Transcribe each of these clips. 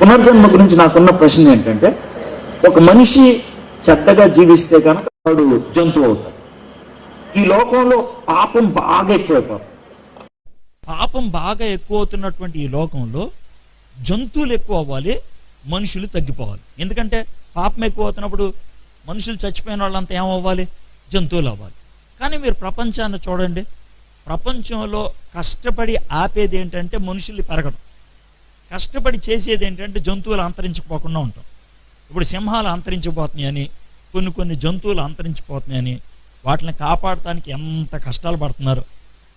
పునర్జన్మ గురించి నాకున్న ప్రశ్న ఏంటంటే, ఒక మనిషి చెడ్డగా జీవిస్తే కనుక వాడు జంతువు అవుతాడు. ఈ లోకంలో పాపం బాగా ఎక్కువైపోతుంది. పాపం బాగా ఎక్కువ అవుతున్నటువంటి ఈ లోకంలో జంతువులు ఎక్కువ అవ్వాలి, మనుషులు తగ్గిపోవాలి. ఎందుకంటే పాపం ఎక్కువ అవుతున్నప్పుడు మనుషులు చచ్చిపోయిన వాళ్ళంతా ఏమవ్వాలి? జంతువులు అవ్వాలి. కానీ మీరు ప్రపంచాన్ని చూడండి, ప్రపంచంలో కష్టపడి ఆపేది ఏంటంటే మనుషుల్ని పెరగడం, కష్టపడి చేసేది ఏంటంటే జంతువులు అంతరించిపోకుండా ఉంటాం. ఇప్పుడు సింహాలు అంతరించిపోతున్నాయని, కొన్ని జంతువులు అంతరించిపోతున్నాయని వాటిని కాపాడటానికి ఎంత కష్టాలు పడుతున్నారు.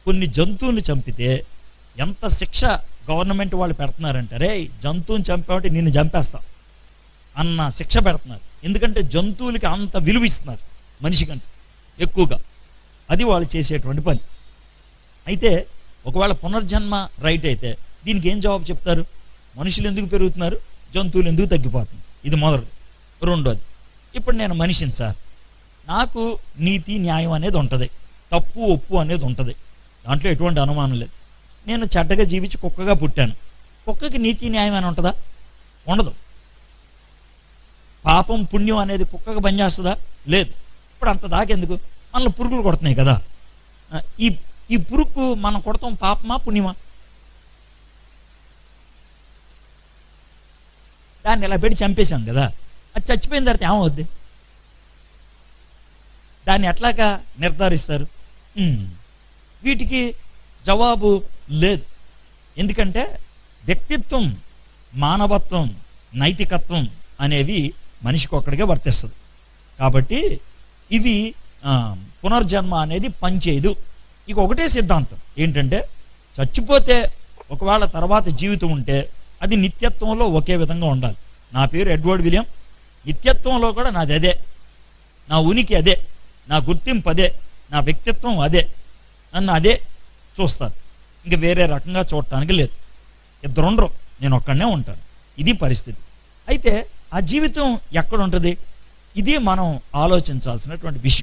కొన్ని జంతువుని చంపితే ఎంత శిక్ష గవర్నమెంట్ వాళ్ళు పెడుతున్నారంటే, రే జంతువుని చంపామంటే నిన్ను చంపేస్తా అన్న శిక్ష పెడుతున్నారు. ఎందుకంటే జంతువులకి అంత విలువ ఇస్తున్నారు మనిషి కంటే ఎక్కువగా. అది వాళ్ళు చేసేటువంటి పని. అయితే ఒకవేళ పునర్జన్మ రైట్ అయితే దీనికి ఏం జవాబు చెప్తారు? మనుషులు ఎందుకు పెరుగుతున్నారు, జంతువులు ఎందుకు తగ్గిపోతుంది? ఇది మొదటిది. రెండోది, ఇప్పుడు నేను మనిషిని సార్, నాకు నీతి న్యాయం అనేది ఉంటుంది, తప్పు ఒప్పు అనేది ఉంటుంది, దాంట్లో ఎటువంటి అనుమానం లేదు. నేను చెడ్డగా జీవించి కుక్కగా పుట్టాను, కుక్కకి నీతి న్యాయం అని ఉంటుందా? ఉండదు. పాపం పుణ్యం అనేది కుక్కగా పనిచేస్తుందా? లేదు. ఇప్పుడు అంత దాకెందుకు? మనల్ని పురుగులు కొడుతున్నాయి కదా. ఈ పురుగు మనం కొడతాం పాపమా పుణ్యమా? దాన్ని ఇలా పెట్టి చంపేశాం కదా, అది చచ్చిపోయిన తర్వాత ఏమవుద్ది? దాన్ని ఎట్లాగా నిర్ధారిస్తారు? వీటికి జవాబు లేదు. ఎందుకంటే వ్యక్తిత్వం, మానవత్వం, నైతికత్వం అనేవి మనిషికి ఒక్కడికే వర్తిస్తుంది. కాబట్టి ఇవి పునర్జన్మ అనేది పనిచేయదు. ఇక ఒకటే సిద్ధాంతం ఏంటంటే, చచ్చిపోతే ఒకవేళ తర్వాత జీవితం ఉంటే అది నిత్యత్వంలో ఒకే విధంగా ఉండాలి. నా పేరు ఎడ్వర్డ్ విలియం, నిత్యత్వంలో కూడా నాది అదే, నా ఉనికి అదే, నా గుర్తింపు అదే, నా వ్యక్తిత్వం అదే, నన్ను అదే చూస్తారు. ఇంక వేరే రకంగా చూడటానికి లేదు. ఇద్దరుండరు, నేను ఒక్కడనే ఉంటాను. ఇది పరిస్థితి. అయితే ఆ జీవితం ఎక్కడ ఉంటుంది? ఇది మనం ఆలోచించాల్సినటువంటి విషయం.